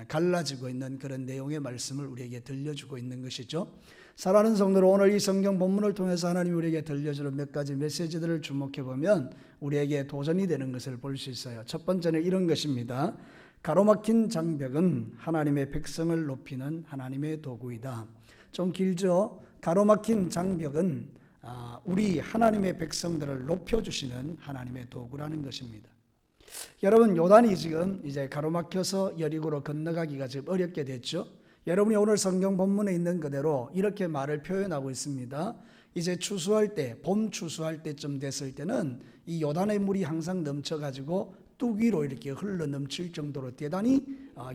갈라지고 있는 그런 내용의 말씀을 우리에게 들려주고 있는 것이죠. 사랑하는 성도들, 오늘 이 성경 본문을 통해서 하나님이 우리에게 들려주는 몇 가지 메시지들을 주목해 보면 우리에게 도전이 되는 것을 볼 수 있어요. 첫 번째는 이런 것입니다. 가로막힌 장벽은 하나님의 백성을 높이는 하나님의 도구이다. 좀 길죠? 가로막힌 장벽은 우리 하나님의 백성들을 높여주시는 하나님의 도구라는 것입니다. 여러분, 요단이 지금 이제 가로막혀서 여리고로 건너가기가 지금 어렵게 됐죠. 여러분이 오늘 성경 본문에 있는 그대로 이렇게 말을 표현하고 있습니다. 이제 추수할 때, 봄 추수할 때쯤 됐을 때는 이 요단의 물이 항상 넘쳐가지고 뚝 위로 이렇게 흘러 넘칠 정도로 대단히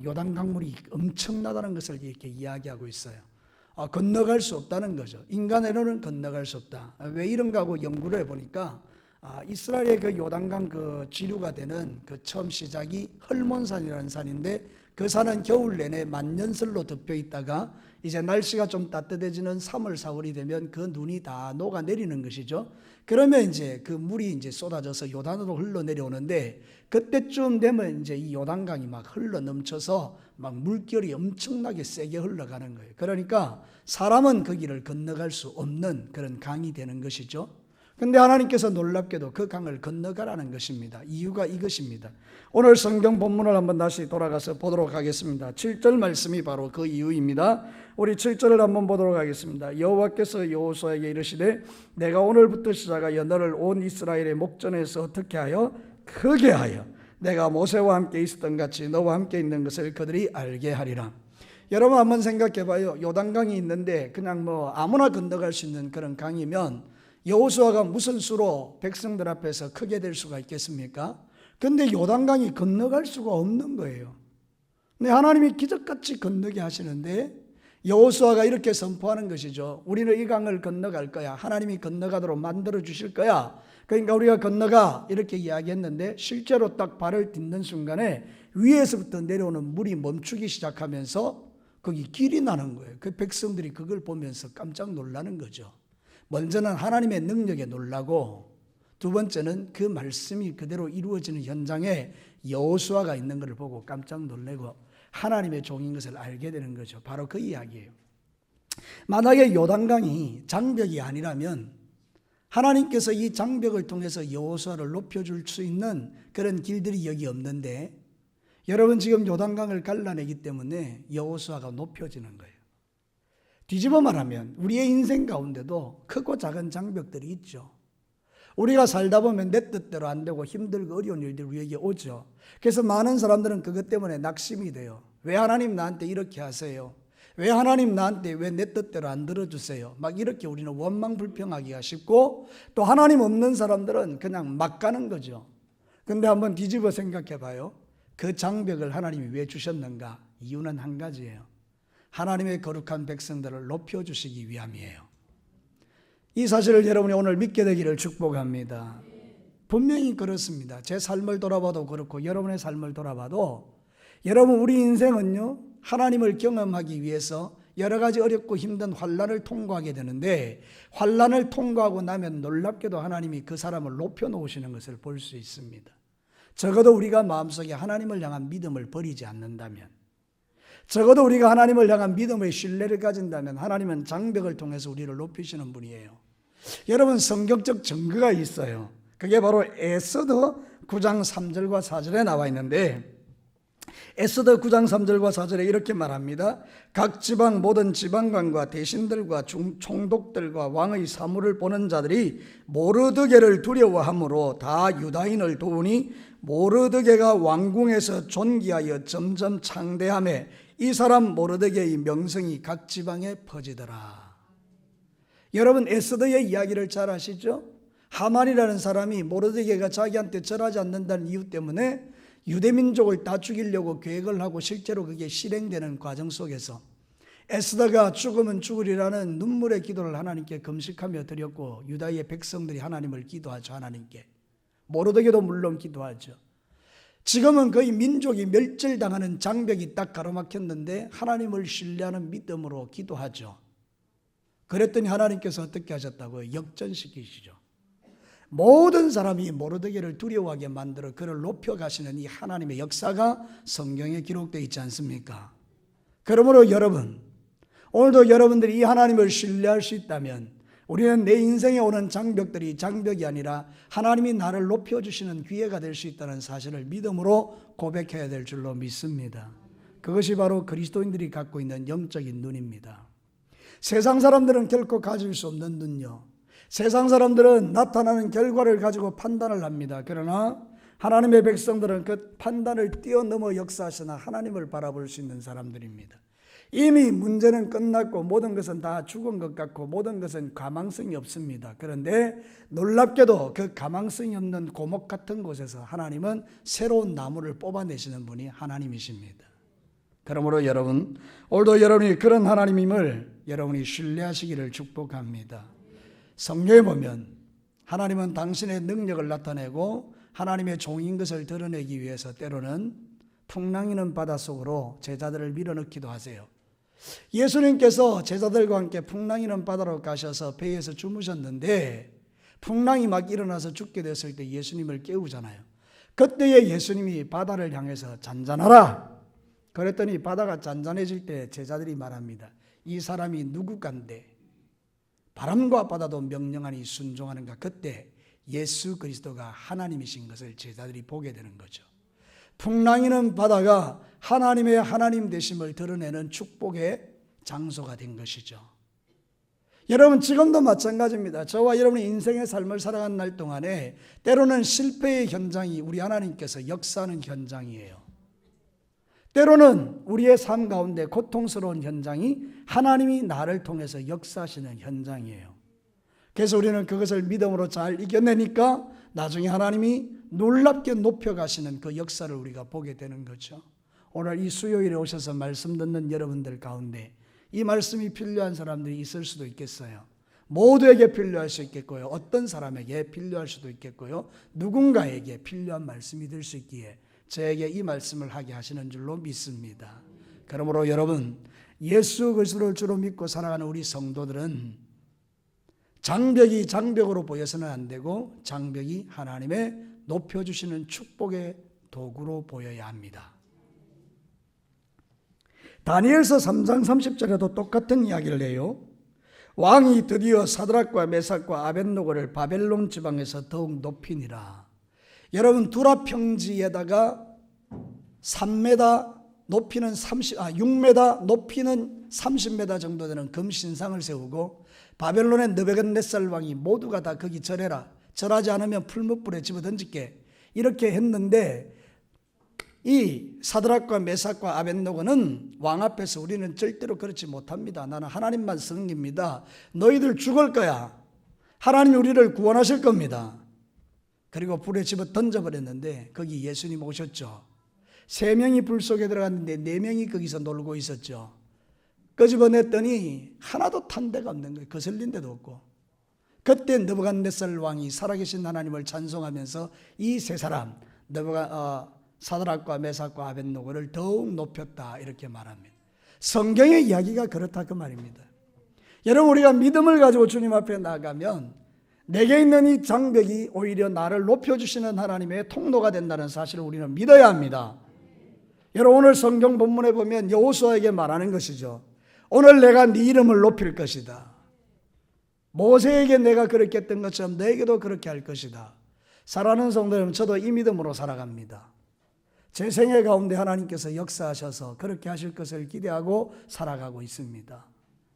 요단 강물이 엄청나다는 것을 이렇게 이야기하고 있어요. 건너갈 수 없다는 거죠. 인간으로는 건너갈 수 없다. 왜 이런가 하고 연구를 해보니까 이스라엘의 그 요단강 그 지류가 되는 그 처음 시작이 헐몬산이라는 산인데 그 산은 겨울 내내 만년설로 덮여 있다가 이제 날씨가 좀 따뜻해지는 3월, 4월이 되면 그 눈이 다 녹아내리는 것이죠. 그러면 이제 그 물이 이제 쏟아져서 요단으로 흘러내려오는데 그때쯤 되면 이제 이 요단강이 막 흘러 넘쳐서 막 물결이 엄청나게 세게 흘러가는 거예요. 그러니까 사람은 그 길을 건너갈 수 없는 그런 강이 되는 것이죠. 근데 하나님께서 놀랍게도 그 강을 건너가라는 것입니다. 이유가 이것입니다. 오늘 성경 본문을 한번 다시 돌아가서 보도록 하겠습니다. 7절 말씀이 바로 그 이유입니다. 우리 7절을 한번 보도록 하겠습니다. 여호와께서 여호수아에게 이르시되 내가 오늘부터 시작하여 너를 온 이스라엘의 목전에서 어떻게 하여 크게 하여 내가 모세와 함께 있었던 같이 너와 함께 있는 것을 그들이 알게 하리라. 여러분 한번 생각해 봐요. 요단강이 있는데 그냥 뭐 아무나 건너갈 수 있는 그런 강이면 여호수아가 무슨 수로 백성들 앞에서 크게 될 수가 있겠습니까? 근데 요단강이 건너갈 수가 없는 거예요. 근데 하나님이 기적같이 건너게 하시는데 여호수아가 이렇게 선포하는 것이죠. 우리는 이 강을 건너갈 거야. 하나님이 건너가도록 만들어 주실 거야. 그러니까 우리가 건너가 이렇게 이야기했는데 실제로 딱 발을 딛는 순간에 위에서부터 내려오는 물이 멈추기 시작하면서 거기 길이 나는 거예요. 그 백성들이 그걸 보면서 깜짝 놀라는 거죠. 먼저는 하나님의 능력에 놀라고 두 번째는 그 말씀이 그대로 이루어지는 현장에 여호수아가 있는 것을 보고 깜짝 놀라고 하나님의 종인 것을 알게 되는 거죠. 바로 그 이야기예요. 만약에 요단강이 장벽이 아니라면 하나님께서 이 장벽을 통해서 여호수아를 높여줄 수 있는 그런 길들이 여기 없는데 여러분 지금 요단강을 갈라내기 때문에 여호수아가 높여지는 거예요. 뒤집어 말하면 우리의 인생 가운데도 크고 작은 장벽들이 있죠. 우리가 살다 보면 내 뜻대로 안 되고 힘들고 어려운 일들이 우리에게 오죠. 그래서 많은 사람들은 그것 때문에 낙심이 돼요. 왜 하나님 나한테 이렇게 하세요? 왜 하나님 나한테 왜 내 뜻대로 안 들어주세요? 막 이렇게 우리는 원망불평하기가 쉽고 또 하나님 없는 사람들은 그냥 막 가는 거죠. 근데 한번 뒤집어 생각해 봐요. 그 장벽을 하나님이 왜 주셨는가? 이유는 한 가지예요. 하나님의 거룩한 백성들을 높여주시기 위함이에요. 이 사실을 여러분이 오늘 믿게 되기를 축복합니다. 분명히 그렇습니다. 제 삶을 돌아봐도 그렇고 여러분의 삶을 돌아봐도 여러분 우리 인생은요 하나님을 경험하기 위해서 여러 가지 어렵고 힘든 환난을 통과하게 되는데 환난을 통과하고 나면 놀랍게도 하나님이 그 사람을 높여놓으시는 것을 볼 수 있습니다. 적어도 우리가 마음속에 하나님을 향한 믿음을 버리지 않는다면 적어도 우리가 하나님을 향한 믿음의 신뢰를 가진다면 하나님은 장벽을 통해서 우리를 높이시는 분이에요. 여러분 성경적 증거가 있어요. 그게 바로 에스더 9장 3절과 4절에 나와 있는데 에스더 9장 3절과 4절에 이렇게 말합니다. 각 지방 모든 지방관과 대신들과 총독들과 왕의 사물을 보는 자들이 모르드게를 두려워함으로 다 유다인을 도우니 모르드게가 왕궁에서 존귀하여 점점 창대하며 이 사람 모르드게의 명성이 각 지방에 퍼지더라. 여러분 에스더의 이야기를 잘 아시죠? 하만이라는 사람이 모르드게가 자기한테 절하지 않는다는 이유 때문에 유대민족을 다 죽이려고 계획을 하고 실제로 그게 실행되는 과정 속에서 에스더가 죽으면 죽으리라는 눈물의 기도를 하나님께 금식하며 드렸고 유다의 백성들이 하나님을 기도하죠. 하나님께 모르드게도 물론 기도하죠. 지금은 거의 민족이 멸절당하는 장벽이 딱 가로막혔는데 하나님을 신뢰하는 믿음으로 기도하죠. 그랬더니 하나님께서 어떻게 하셨다고요? 역전시키시죠. 모든 사람이 모르드게를 두려워하게 만들어 그를 높여가시는 이 하나님의 역사가 성경에 기록되어 있지 않습니까? 그러므로 여러분, 오늘도 여러분들이 이 하나님을 신뢰할 수 있다면 우리는 내 인생에 오는 장벽들이 장벽이 아니라 하나님이 나를 높여주시는 기회가 될 수 있다는 사실을 믿음으로 고백해야 될 줄로 믿습니다. 그것이 바로 그리스도인들이 갖고 있는 영적인 눈입니다. 세상 사람들은 결코 가질 수 없는 눈요, 세상 사람들은 나타나는 결과를 가지고 판단을 합니다. 그러나 하나님의 백성들은 그 판단을 뛰어넘어 역사하시나 하나님을 바라볼 수 있는 사람들입니다. 이미 문제는 끝났고 모든 것은 다 죽은 것 같고 모든 것은 가망성이 없습니다. 그런데 놀랍게도 그 가망성이 없는 고목 같은 곳에서 하나님은 새로운 나무를 뽑아내시는 분이 하나님이십니다. 그러므로 여러분, 오늘도 여러분이 그런 하나님임을 여러분이 신뢰하시기를 축복합니다. 성경에 보면 하나님은 당신의 능력을 나타내고 하나님의 종인 것을 드러내기 위해서 때로는 풍랑이는 바닷속으로 제자들을 밀어넣기도 하세요. 예수님께서 제자들과 함께 풍랑이는 바다로 가셔서 배에서 주무셨는데 풍랑이 막 일어나서 죽게 됐을 때 예수님을 깨우잖아요. 그때에 예수님이 바다를 향해서 잔잔하라 그랬더니 바다가 잔잔해질 때 제자들이 말합니다. 이 사람이 누구간데 바람과 바다도 명령하니 순종하는가. 그때 예수 그리스도가 하나님이신 것을 제자들이 보게 되는 거죠. 풍랑이는 바다가 하나님의 하나님 되심을 드러내는 축복의 장소가 된 것이죠. 여러분, 지금도 마찬가지입니다. 저와 여러분의 인생의 삶을 살아가는 날 동안에 때로는 실패의 현장이 우리 하나님께서 역사하는 현장이에요. 때로는 우리의 삶 가운데 고통스러운 현장이 하나님이 나를 통해서 역사하시는 현장이에요. 그래서 우리는 그것을 믿음으로 잘 이겨내니까 나중에 하나님이 놀랍게 높여가시는 그 역사를 우리가 보게 되는 거죠. 오늘 이 수요일에 오셔서 말씀 듣는 여러분들 가운데 이 말씀이 필요한 사람들이 있을 수도 있겠어요. 모두에게 필요할 수 있겠고요. 어떤 사람에게 필요할 수도 있겠고요. 누군가에게 필요한 말씀이 될 수 있기에 저에게 이 말씀을 하게 하시는 줄로 믿습니다. 그러므로 여러분, 예수 그리스도를 주로 믿고 살아가는 우리 성도들은 장벽이 장벽으로 보여서는 안 되고 장벽이 하나님의 높여주시는 축복의 도구로 보여야 합니다. 다니엘서 3장 30절에도 똑같은 이야기를 해요. 왕이 드디어 사드락과 메삭과 아벳노고를 바벨론 지방에서 더욱 높이니라. 여러분, 두라 평지에다가 3m 높이는 6m 높이는 30m 정도 되는 금신상을 세우고 바벨론의 느부갓네살 왕이 모두가 다 거기 절해라, 절하지 않으면 풀무불에 집어던질게, 이렇게 했는데 이 사드락과 메삭과 아벳노고는 왕 앞에서 우리는 절대로 그렇지 못합니다. 나는 하나님만 섬깁니다. 너희들 죽을 거야. 하나님이 우리를 구원하실 겁니다. 그리고 불에 집어 던져버렸는데 거기 예수님 오셨죠. 3명이 불 속에 들어갔는데 4명이 거기서 놀고 있었죠. 끄집어냈더니 하나도 탄 데가 없는 거예요. 거슬린 데도 없고. 그때 느부갓네살 왕이 살아계신 하나님을 찬송하면서 이 세 사람 사드락과 메삭과 아벳노고를 더욱 높였다, 이렇게 말합니다. 성경의 이야기가 그렇다 그 말입니다. 여러분, 우리가 믿음을 가지고 주님 앞에 나가면 내게 있는 이 장벽이 오히려 나를 높여주시는 하나님의 통로가 된다는 사실을 우리는 믿어야 합니다. 여러분, 오늘 성경 본문에 보면 여호수아에게 말하는 것이죠. 오늘 내가 네 이름을 높일 것이다. 모세에게 내가 그렇게 했던 것처럼 너에게도 그렇게 할 것이다. 사랑하는 성도 여러분, 저도 이 믿음으로 살아갑니다. 제 생애 가운데 하나님께서 역사하셔서 그렇게 하실 것을 기대하고 살아가고 있습니다.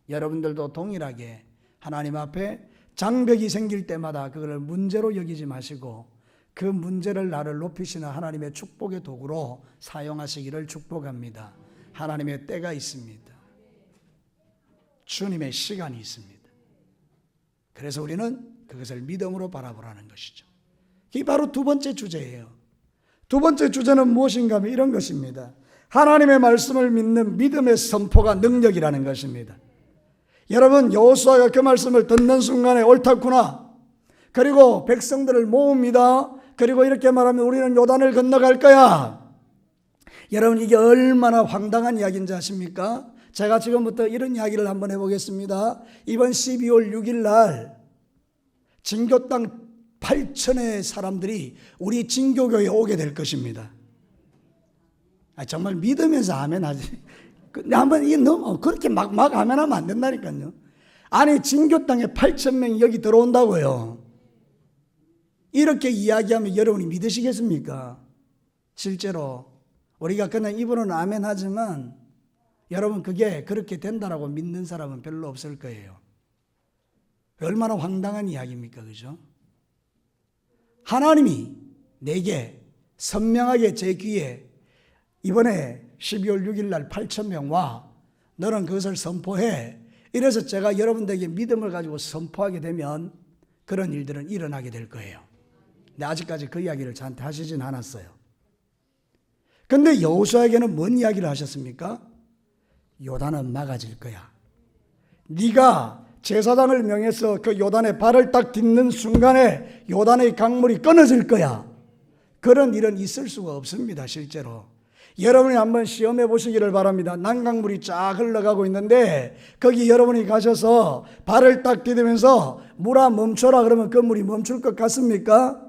여러분들도 동일하게 하나님 앞에 장벽이 생길 때마다 그걸 문제로 여기지 마시고 그 문제를 나를 높이시는 하나님의 축복의 도구로 사용하시기를 축복합니다. 하나님의 때가 있습니다. 주님의 시간이 있습니다. 그래서 우리는 그것을 믿음으로 바라보라는 것이죠. 이게 바로 두 번째 주제예요. 두 번째 주제는 무엇인가 하면 이런 것입니다. 하나님의 말씀을 믿는 믿음의 선포가 능력이라는 것입니다. 여러분, 여호수아가 그 말씀을 듣는 순간에 옳다구나, 그리고 백성들을 모읍니다. 그리고 이렇게 말하면 우리는 요단을 건너갈 거야. 여러분, 이게 얼마나 황당한 이야기인지 아십니까? 제가 지금부터 이런 이야기를 한번 해보겠습니다. 이번 12월 6일 날 진교 땅 8천의 사람들이 우리 진교교에 오게 될 것입니다. 정말 믿으면서 아멘 하지. 한번 이게 너무 그렇게 막 아멘 하면 안 된다니까요. 아니, 진교 땅에 8천 명이 여기 들어온다고요. 이렇게 이야기하면 여러분이 믿으시겠습니까? 실제로 우리가 그냥 입으로는 아멘 하지만 여러분, 그게 그렇게 된다라고 믿는 사람은 별로 없을 거예요. 얼마나 황당한 이야기입니까? 그죠? 하나님이 내게 선명하게 제 귀에 이번에 12월 6일 날 8천 명 와, 너는 그것을 선포해. 이래서 제가 여러분들에게 믿음을 가지고 선포하게 되면 그런 일들은 일어나게 될 거예요. 근데 아직까지 그 이야기를 저한테 하시진 않았어요. 근데 여호수아에게는 뭔 이야기를 하셨습니까? 요단은 막아질 거야. 네가 제사장을 명해서 그 요단에 발을 딱 딛는 순간에 요단의 강물이 끊어질 거야. 그런 일은 있을 수가 없습니다. 실제로 여러분이 한번 시험해 보시기를 바랍니다. 난강물이 쫙 흘러가고 있는데 거기 여러분이 가셔서 발을 딱 디디면서 물아 멈춰라 그러면 그 물이 멈출 것 같습니까?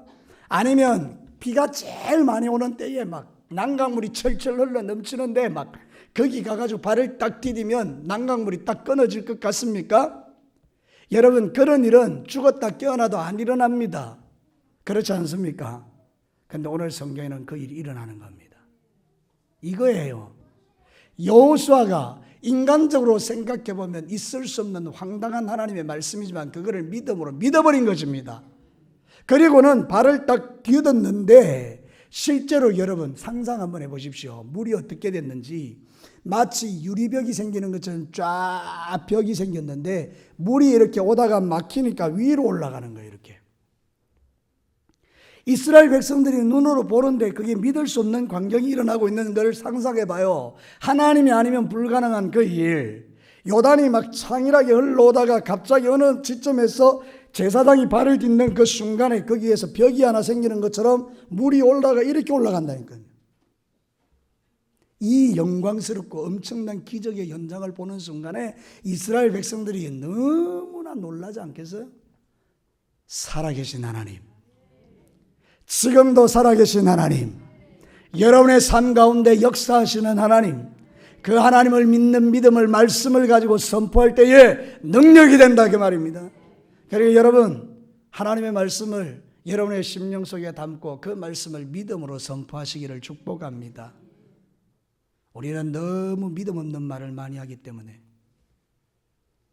아니면 비가 제일 많이 오는 때에 막 난강물이 철철 흘러 넘치는데 막 거기 가가지고 발을 딱 디디면 난강물이 딱 끊어질 것 같습니까? 여러분, 그런 일은 죽었다 깨어나도 안 일어납니다. 그렇지 않습니까? 근데 오늘 성경에는 그 일이 일어나는 겁니다. 이거예요. 여호수아가 인간적으로 생각해 보면 있을 수 없는 황당한 하나님의 말씀이지만 그거를 믿음으로 믿어버린 것입니다. 그리고는 발을 딱 디뎠는데 실제로 여러분 상상 한번 해보십시오. 물이 어떻게 됐는지. 마치 유리벽이 생기는 것처럼 쫙 벽이 생겼는데 물이 이렇게 오다가 막히니까 위로 올라가는 거예요. 이렇게. 이스라엘 백성들이 눈으로 보는데 그게 믿을 수 없는 광경이 일어나고 있는 걸 상상해 봐요. 하나님이 아니면 불가능한 그 일. 요단이 막 창일하게 흘러오다가 갑자기 어느 지점에서 제사장이 발을 딛는 그 순간에 거기에서 벽이 하나 생기는 것처럼 물이 올라가 이렇게 올라간다니까요. 이 영광스럽고 엄청난 기적의 현장을 보는 순간에 이스라엘 백성들이 너무나 놀라지 않겠어요? 살아계신 하나님, 지금도 살아계신 하나님, 여러분의 삶 가운데 역사하시는 하나님, 그 하나님을 믿는 믿음을 말씀을 가지고 선포할 때에 능력이 된다 그 말입니다. 그리고 여러분, 하나님의 말씀을 여러분의 심령 속에 담고 그 말씀을 믿음으로 선포하시기를 축복합니다. 우리는 너무 믿음 없는 말을 많이 하기 때문에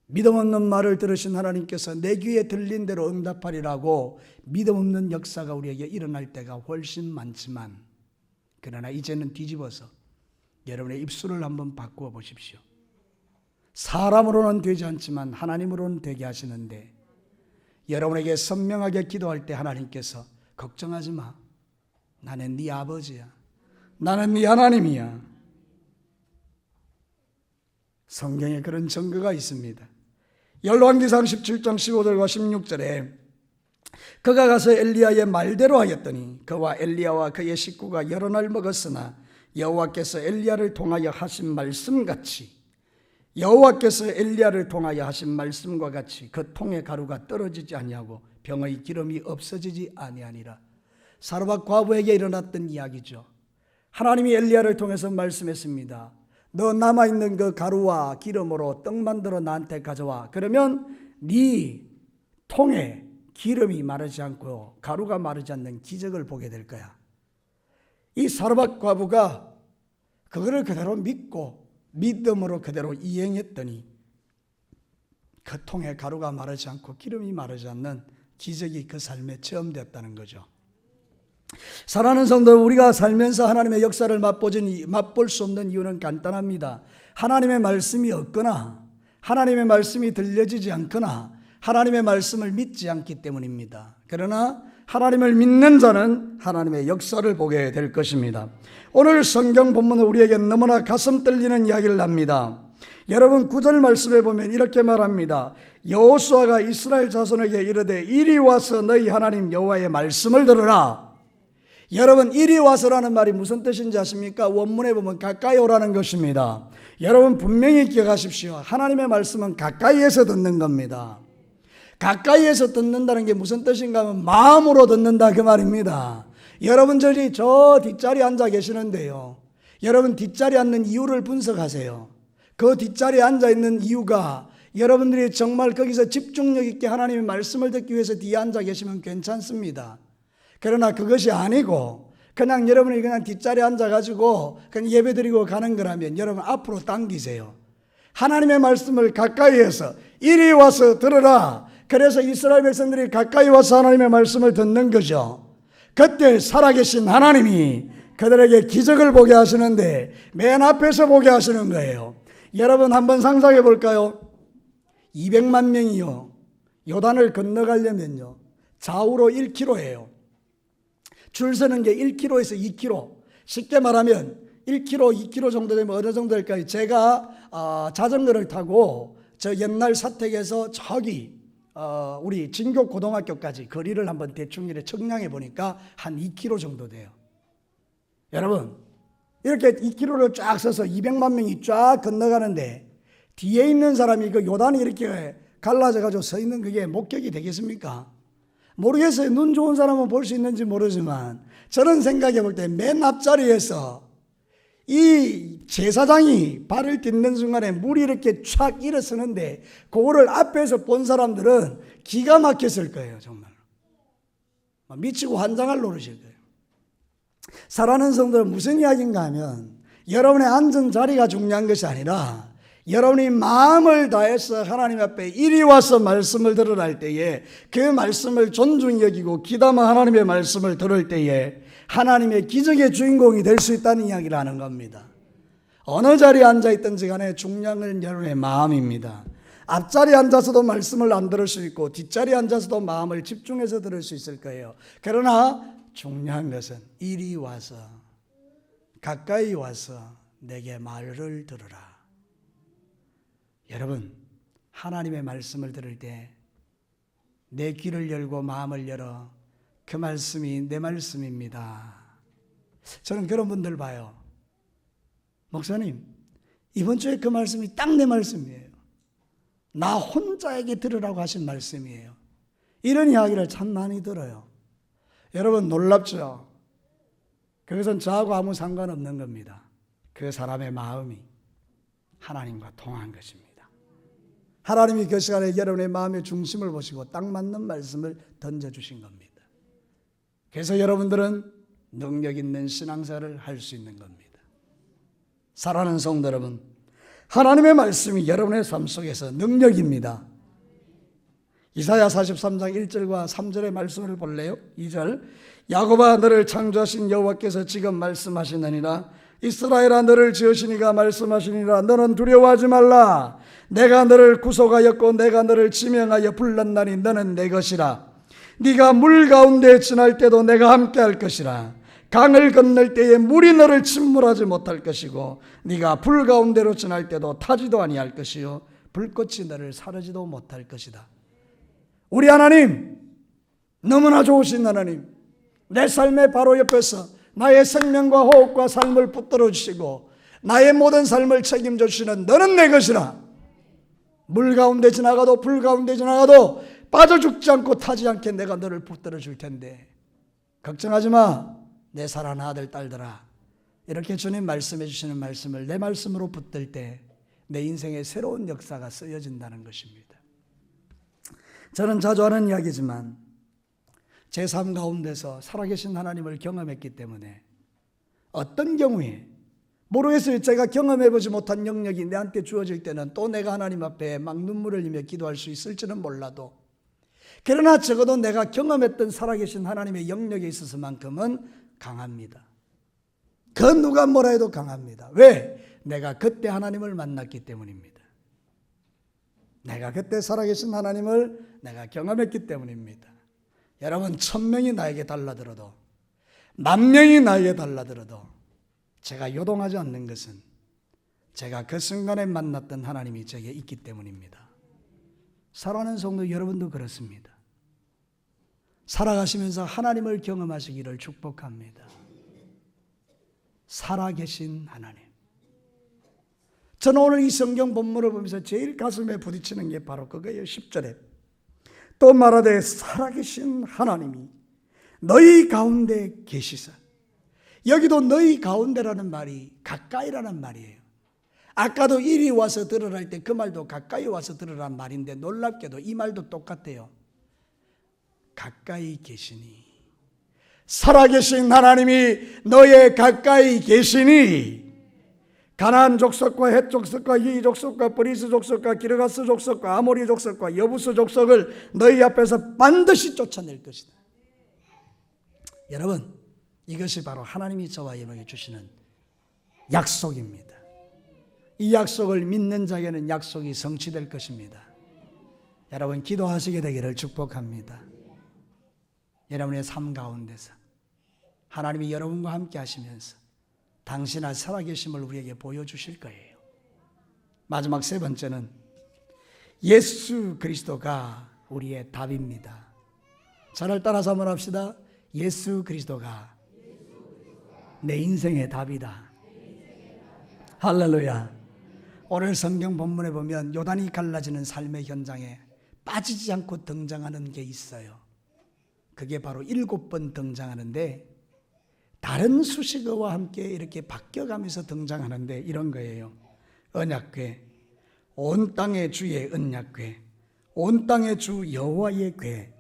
믿음 없는 말을 들으신 하나님께서 내 귀에 들린 대로 응답하리라고 믿음 없는 역사가 우리에게 일어날 때가 훨씬 많지만 그러나 이제는 뒤집어서 여러분의 입술을 한번 바꾸어 보십시오. 사람으로는 되지 않지만 하나님으로는 되게 하시는데 여러분에게 선명하게 기도할 때 하나님께서 걱정하지 마. 나는 네 아버지야. 나는 네 하나님이야. 성경에 그런 증거가 있습니다. 열왕기상 17장 15절과 16절에 그가 가서 엘리야의 말대로 하였더니 그와 엘리야와 그의 식구가 여러 날 먹었으나 여호와께서 엘리야를 통하여 하신 말씀같이 여호와께서 엘리야를 통하여 하신 말씀과 같이 그 통의 가루가 떨어지지 아니하고 병의 기름이 없어지지 아니하니라. 사르밧 과부에게 일어났던 이야기죠. 하나님이 엘리야를 통해서 말씀했습니다. 너 남아있는 그 가루와 기름으로 떡 만들어 나한테 가져와. 그러면 네 통에 기름이 마르지 않고 가루가 마르지 않는 기적을 보게 될 거야. 이 사르밧 과부가 그거를 그대로 믿고 믿음으로 그대로 이행했더니 그 통에 가루가 마르지 않고 기름이 마르지 않는 기적이 그 삶에 체험되었다는 거죠. 사랑하는 성도, 우리가 살면서 하나님의 역사를 맛볼 수 없는 이유는 간단합니다. 하나님의 말씀이 없거나 하나님의 말씀이 들려지지 않거나 하나님의 말씀을 믿지 않기 때문입니다. 그러나 하나님을 믿는 자는 하나님의 역사를 보게 될 것입니다. 오늘 성경 본문은 우리에게 너무나 가슴 떨리는 이야기를 합니다. 여러분 9절 말씀에 보면 이렇게 말합니다. 여호수아가 이스라엘 자손에게 이르되 이리 와서 너희 하나님 여호와의 말씀을 들으라. 여러분 이리 와서라는 말이 무슨 뜻인지 아십니까? 원문에 보면 가까이 오라는 것입니다. 여러분 분명히 기억하십시오. 하나님의 말씀은 가까이에서 듣는 겁니다. 가까이에서 듣는다는 게 무슨 뜻인가 하면 마음으로 듣는다 그 말입니다. 여러분들이 저 뒷자리에 앉아 계시는데요, 여러분 뒷자리에 앉는 이유를 분석하세요. 그 뒷자리에 앉아 있는 이유가 여러분들이 정말 거기서 집중력 있게 하나님의 말씀을 듣기 위해서 뒤에 앉아 계시면 괜찮습니다. 그러나 그것이 아니고 그냥 여러분이 그냥 뒷자리에 앉아가지고 그냥 예배드리고 가는 거라면 여러분 앞으로 당기세요. 하나님의 말씀을 가까이에서 이리 와서 들으라. 그래서 이스라엘 백성들이 가까이 와서 하나님의 말씀을 듣는 거죠. 그때 살아계신 하나님이 그들에게 기적을 보게 하시는데 맨 앞에서 보게 하시는 거예요. 여러분 한번 상상해 볼까요? 200만 명이요, 요단을 건너가려면요 좌우로 1km예요. 줄 서는 게 1km에서 2km. 쉽게 말하면 1km, 2km 정도 되면 어느 정도 될까요? 제가 자전거를 타고 저 옛날 사택에서 저기 우리 진교 고등학교까지 거리를 한번 대충 이렇게 측량해 보니까 한 2km 정도 돼요. 여러분 이렇게 2km를 쫙 서서 200만 명이 쫙 건너가는데 뒤에 있는 사람이 그 요단이 이렇게 갈라져 가지고 서 있는 그게 목격이 되겠습니까? 모르겠어요. 눈 좋은 사람은 볼 수 있는지 모르지만 저는 생각해 볼 때 맨 앞자리에서 이 제사장이 발을 딛는 순간에 물이 이렇게 촥 일어서는데 그거를 앞에서 본 사람들은 기가 막혔을 거예요. 정말 미치고 환장할 노릇일 거예요. 사랑하는 성도들, 무슨 이야기인가 하면 여러분의 앉은 자리가 중요한 것이 아니라 여러분이 마음을 다해서 하나님 앞에 이리 와서 말씀을 들으라 할 때에 그 말씀을 존중히 여기고 귀담아 하나님의 말씀을 들을 때에 하나님의 기적의 주인공이 될 수 있다는 이야기를 하는 겁니다. 어느 자리에 앉아있든지 간에 중요한 건 여러분의 마음입니다. 앞자리에 앉아서도 말씀을 안 들을 수 있고 뒷자리에 앉아서도 마음을 집중해서 들을 수 있을 거예요. 그러나 중요한 것은 이리 와서 가까이 와서 내게 말을 들으라. 여러분 하나님의 말씀을 들을 때 내 귀를 열고 마음을 열어 그 말씀이 내 말씀입니다. 저는 그런 분들 봐요. 목사님 이번 주에 그 말씀이 딱 내 말씀이에요. 나 혼자에게 들으라고 하신 말씀이에요. 이런 이야기를 참 많이 들어요. 여러분 놀랍죠? 그것은 저하고 아무 상관없는 겁니다. 그 사람의 마음이 하나님과 통한 것입니다. 하나님이 그 시간에 여러분의 마음의 중심을 보시고 딱 맞는 말씀을 던져주신 겁니다. 그래서 여러분들은 능력 있는 신앙생활을 할 수 있는 겁니다. 사랑하는 성도 여러분, 하나님의 말씀이 여러분의 삶 속에서 능력입니다. 이사야 43장 1절과 3절의 말씀을 볼래요? 2절, 야곱아 너를 창조하신 여호와께서 지금 말씀하시느니라. 이스라엘아 너를 지으시니가 말씀하시니라. 너는 두려워하지 말라. 내가 너를 구속하였고 내가 너를 지명하여 불렀나니 너는 내 것이라. 네가 물 가운데 지날 때도 내가 함께 할 것이라. 강을 건널 때에 물이 너를 침몰하지 못할 것이고 네가 불 가운데로 지날 때도 타지도 아니할 것이요 불꽃이 너를 사르지도 못할 것이다. 우리 하나님 너무나 좋으신 하나님, 내 삶의 바로 옆에서 나의 생명과 호흡과 삶을 붙들어 주시고 나의 모든 삶을 책임져 주시는 너는 내 것이라. 물 가운데 지나가도 불 가운데 지나가도 빠져 죽지 않고 타지 않게 내가 너를 붙들어 줄 텐데 걱정하지 마 내 사랑하는 아들 딸들아. 이렇게 주님 말씀해 주시는 말씀을 내 말씀으로 붙들 때 내 인생에 새로운 역사가 쓰여진다는 것입니다. 저는 자주 하는 이야기지만 제 삶 가운데서 살아계신 하나님을 경험했기 때문에 어떤 경우에 모르겠어요. 제가 경험해보지 못한 영역이 내한테 주어질 때는 또 내가 하나님 앞에 막 눈물을 흘리며 기도할 수 있을지는 몰라도 그러나 적어도 내가 경험했던 살아계신 하나님의 영역에 있어서만큼은 강합니다. 그 누가 뭐라 해도 강합니다. 왜? 내가 그때 하나님을 만났기 때문입니다. 내가 그때 살아계신 하나님을 내가 경험했기 때문입니다. 여러분 1000명이 나에게 달라들어도 10,000명이 나에게 달라들어도 제가 요동하지 않는 것은 제가 그 순간에 만났던 하나님이 제게 있기 때문입니다. 사랑하는 성도 여러분도 그렇습니다. 살아가시면서 하나님을 경험하시기를 축복합니다. 살아계신 하나님. 저는 오늘 이 성경 본문을 보면서 제일 가슴에 부딪히는 게 바로 그거예요. 10절에 또 말하되 살아계신 하나님이 너희 가운데 계시사. 여기도 너희 가운데라는 말이 가까이라는 말이에요. 아까도 이리 와서 들으라 할 때 그 말도 가까이 와서 들으라는 말인데 놀랍게도 이 말도 똑같아요. 가까이 계시니, 살아계신 하나님이 너의 가까이 계시니, 가나안 족속과 헷 족속과 이 족속과 브리스 족속과 기르가스 족속과 아모리 족속과 여부스 족속을 너희 앞에서 반드시 쫓아낼 것이다. 여러분, 이것이 바로 하나님이 저와 여러분에게 주시는 약속입니다. 이 약속을 믿는 자에게는 약속이 성취될 것입니다. 여러분, 기도하시게 되기를 축복합니다. 여러분의 삶 가운데서 하나님이 여러분과 함께 하시면서 당신의 살아계심을 우리에게 보여주실 거예요. 마지막 세 번째는 예수 그리스도가 우리의 답입니다. 저를 따라서 한번 합시다. 예수 그리스도가 내 인생의 답이다. 할렐루야. 오늘 성경 본문에 보면 요단이 갈라지는 삶의 현장에 빠지지 않고 등장하는 게 있어요. 그게 바로 7번 등장하는데 다른 수식어와 함께 이렇게 바뀌어가면서 등장하는데 이런 거예요. 언약궤, 온 땅의 주의 언약궤, 온 땅의 주 여호와의 궤,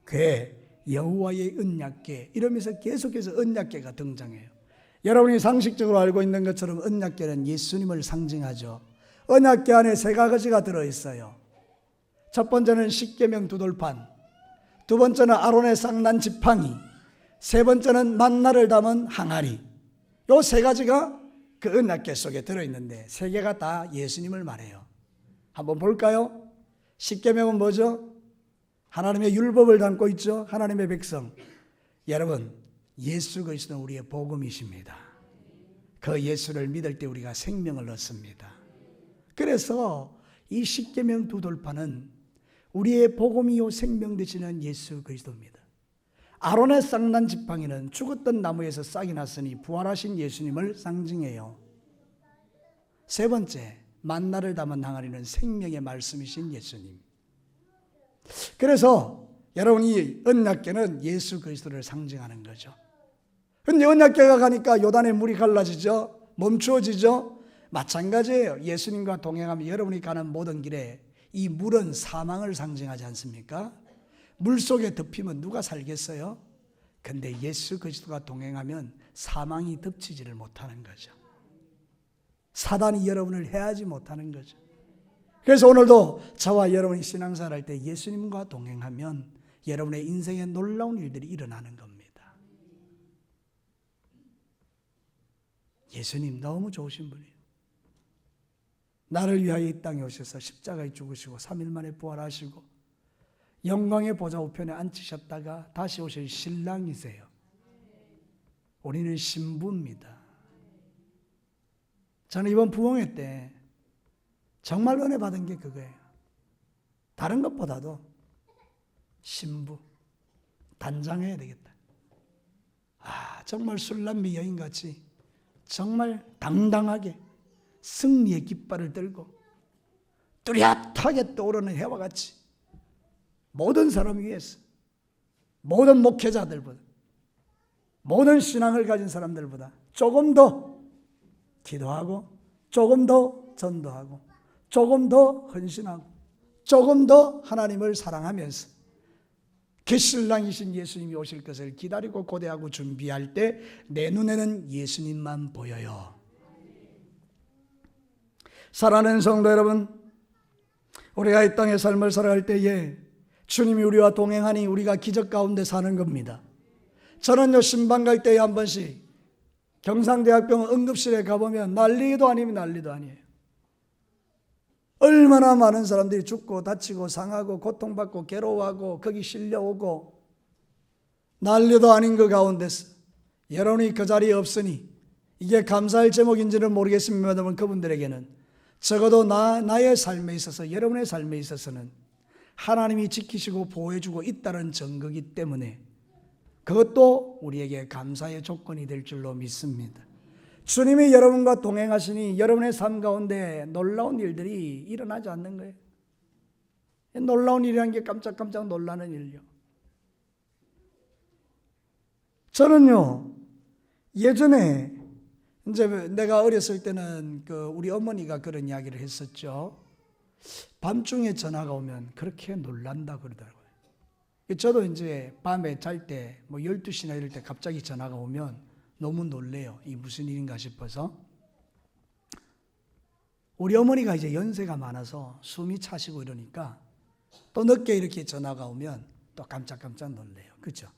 궤 여호와의 언약궤, 이러면서 계속해서 언약궤가 등장해요. 여러분이 상식적으로 알고 있는 것처럼 언약궤는 예수님을 상징하죠. 언약궤 안에 3가지가 들어있어요. 첫 번째는 십계명 두돌판, 두 번째는 아론의 쌍난 지팡이, 세 번째는 만나를 담은 항아리. 이 3가지가 그 언약궤 속에 들어있는데 3개가 다 예수님을 말해요. 한번 볼까요? 십계명은 뭐죠? 하나님의 율법을 담고 있죠. 하나님의 백성. 여러분, 예수 그리스도는 우리의 복음이십니다. 그 예수를 믿을 때 우리가 생명을 얻습니다. 그래서 이 십계명 두돌판은 우리의 복음이요 생명 되시는 예수 그리스도입니다. 아론의 쌍난 지팡이는 죽었던 나무에서 싹이 났으니 부활하신 예수님을 상징해요. 세 번째, 만나를 담은 항아리는 생명의 말씀이신 예수님. 그래서 여러분, 이 언약궤는 예수 그리스도를 상징하는 거죠. 그런데 언약궤가 가니까 요단의 물이 갈라지죠. 멈추어지죠. 마찬가지예요. 예수님과 동행하며 여러분이 가는 모든 길에 이 물은 사망을 상징하지 않습니까? 물 속에 덮이면 누가 살겠어요? 근데 예수 그리스도가 동행하면 사망이 덮치지를 못하는 거죠. 사단이 여러분을 해하지 못하는 거죠. 그래서 오늘도 저와 여러분이 신앙생활 할 때 예수님과 동행하면 여러분의 인생에 놀라운 일들이 일어나는 겁니다. 예수님 너무 좋으신 분이에요. 나를 위하여 이 땅에 오셔서 십자가에 죽으시고 3일 만에 부활하시고 영광의 보좌 우편에 앉히셨다가 다시 오실 신랑이세요. 우리는 신부입니다. 저는 이번 부흥회 때 정말 은혜 받은 게 그거예요. 다른 것보다도 신부, 단장해야 되겠다. 정말 술람미 여인같이 정말 당당하게 승리의 깃발을 들고 뚜렷하게 떠오르는 해와 같이 모든 사람 위해서, 모든 목회자들보다, 모든 신앙을 가진 사람들보다 조금 더 기도하고, 조금 더 전도하고, 조금 더 헌신하고, 조금 더 하나님을 사랑하면서 그 신랑이신 예수님이 오실 것을 기다리고 고대하고 준비할 때 내 눈에는 예수님만 보여요. 사랑하는 성도 여러분, 우리가 이 땅의 삶을 살아갈 때에 주님이 우리와 동행하니 우리가 기적 가운데 사는 겁니다. 저는요, 신방 갈 때에 한 번씩 경상대학병원 응급실에 가보면 난리도 아니면 난리도 아니에요. 얼마나 많은 사람들이 죽고 다치고 상하고 고통받고 괴로워하고 거기 실려오고 난리도 아닌 그 가운데서 여러분이 그 자리에 없으니 이게 감사할 제목인지는 모르겠습니다만 그분들에게는 적어도 나의 삶에 있어서, 여러분의 삶에 있어서는 하나님이 지키시고 보호해주고 있다는 증거이기 때문에 그것도 우리에게 감사의 조건이 될 줄로 믿습니다. 주님이 여러분과 동행하시니 여러분의 삶 가운데 놀라운 일들이 일어나지 않는 거예요. 놀라운 일이라는 게 깜짝깜짝 놀라는 일이요. 저는요, 예전에 이제 내가 어렸을 때는 우리 어머니가 그런 이야기를 했었죠. 밤중에 전화가 오면 그렇게 놀란다 그러더라고요. 저도 이제 밤에 잘 때 12시나 이럴 때 갑자기 전화가 오면 너무 놀래요. 이 무슨 일인가 싶어서. 우리 어머니가 이제 연세가 많아서 숨이 차시고 이러니까 또 늦게 이렇게 전화가 오면 또 깜짝깜짝 놀래요. 그렇죠?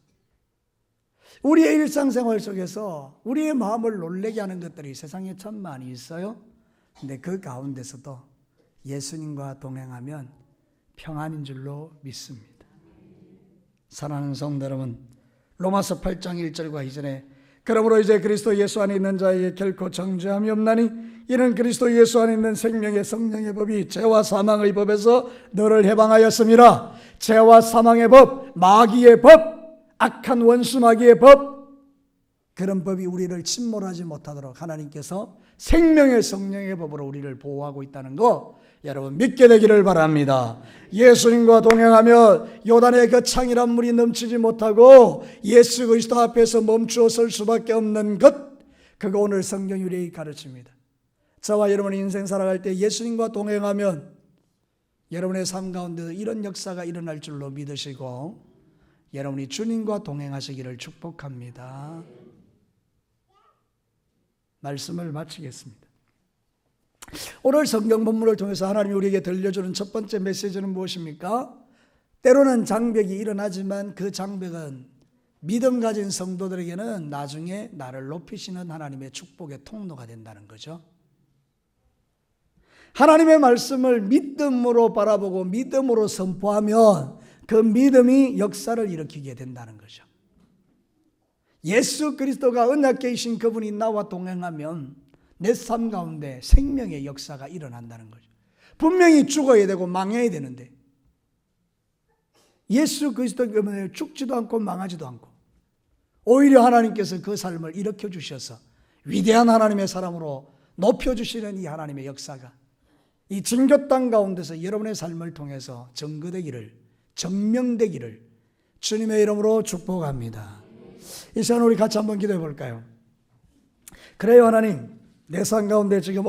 우리의 일상생활 속에서 우리의 마음을 놀래게 하는 것들이 세상에 참 많이 있어요. 근데 그 가운데서도 예수님과 동행하면 평안인 줄로 믿습니다. 사랑하는 성도 여러분, 로마서 8장 1절과 이전에 그러므로 이제 그리스도 예수 안에 있는 자에게 결코 정죄함이 없나니 이는 그리스도 예수 안에 있는 생명의 성령의 법이 죄와 사망의 법에서 너를 해방하였음이라. 죄와 사망의 법, 마귀의 법, 악한 원수 마귀의 법, 그런 법이 우리를 침몰하지 못하도록 하나님께서 생명의 성령의 법으로 우리를 보호하고 있다는 거 여러분 믿게 되기를 바랍니다. 예수님과 동행하며 요단의 그 창이란 물이 넘치지 못하고 예수 그리스도 앞에서 멈추어 설 수밖에 없는 것, 그거 오늘 성경이 우리에게 가르칩니다. 저와 여러분의 인생 살아갈 때 예수님과 동행하면 여러분의 삶 가운데 이런 역사가 일어날 줄로 믿으시고 여러분이 주님과 동행하시기를 축복합니다. 말씀을 마치겠습니다. 오늘 성경 본문을 통해서 하나님이 우리에게 들려주는 첫 번째 메시지는 무엇입니까? 때로는 장벽이 일어나지만 그 장벽은 믿음 가진 성도들에게는 나중에 나를 높이시는 하나님의 축복의 통로가 된다는 거죠. 하나님의 말씀을 믿음으로 바라보고 믿음으로 선포하면 그 믿음이 역사를 일으키게 된다는 거죠. 예수 그리스도가 언약계이신 그분이 나와 동행하면 내 삶 가운데 생명의 역사가 일어난다는 거죠. 분명히 죽어야 되고 망해야 되는데 예수 그리스도 때문에 죽지도 않고 망하지도 않고 오히려 하나님께서 그 삶을 일으켜 주셔서 위대한 하나님의 사람으로 높여주시는 이 하나님의 역사가 이 징조 땅 가운데서 여러분의 삶을 통해서 증거되기를, 증명되기를 주님의 이름으로 축복합니다. 이 시간 우리 같이 한번 기도해 볼까요? 그래요 하나님, 내 삶 가운데 지금